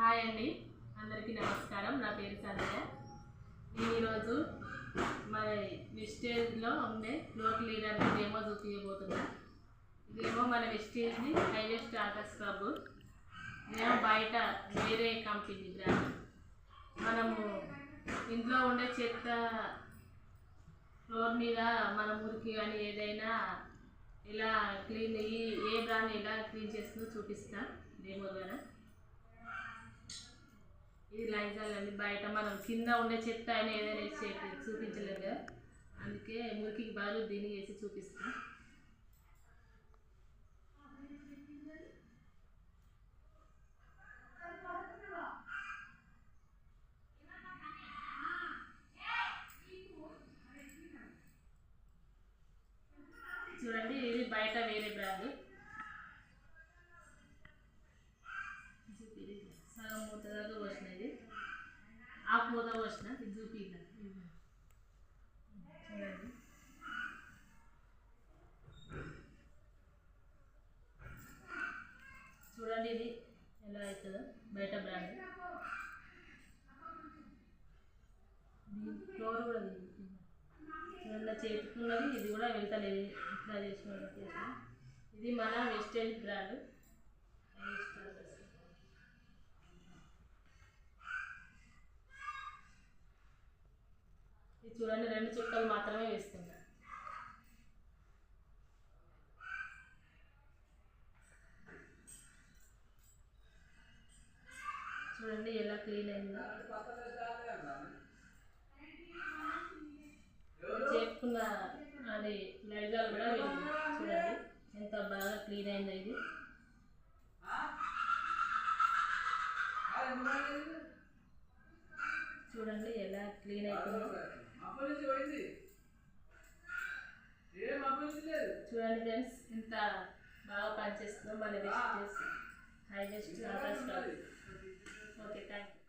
Hi అండి, అందరికీ నమస్కారం. నా పేరు సంధ్య. నేను ఈరోజు మరి వెస్టేజ్లో ఉండే ఫ్లోర్ క్లీనర్ డెమో చూపించబోతున్నా. ఇదేమో మన వెస్టేజ్ని హైవే స్టార్టర్ స్క్రబ్. ఇదేమో బయట వేరే కంపెనీ బ్రాండ్. మనము ఇంట్లో ఉండే చెత్త ఫ్లోర్ మీద మన మురికి కానీ ఏదైనా ఎలా క్లీన్ ఏ బ్రాండ్ ఎలా క్లీన్ చేస్తుందో చూపిస్తాం డెమో ద్వారా. ఇది లైజాల్ అండి. బయట మనం కింద ఉండే చెత్త అయినా ఏదైనా చూపించలేదు కదా, అందుకే మురికికి బదులు దీన్ని వేసి చూపిస్తాం. చూడండి, ఇది బయట వేరే బ్రాండ్. సగం మూత దాకా పోసినది, ఆ మూత పోసిన ఇది చూపిద్దాం. చూడండి, చూడండి ఇది ఎలా అవుతుందో. బయట బ్రాండ్ ఫ్లోర్ కూడా చూడండి, చేతుకున్నది ఇది కూడా వెళ్తలేదు. ఇట్లా చేసిన ఇది మన వెస్టేజ్ బ్రాండ్. ఇది చూడండి, 2 చుక్కలు మాత్రమే వేస్తున్నా. చూడండి ఎలా క్లీన్ అయిందో. చేసుకున్న అది లైజాల్ కూడా వెళ్ళింది. చూడండి ఎంత బాగా క్లీన్ అయిందో ఇది. చూడండి ఎలా క్లీన్ అవుతుందో. చూడండి ఫ్రెండ్స్, ఎంత బాగా పనిచేస్తుందో మన wastage highway starter scrub. Okay, thank you.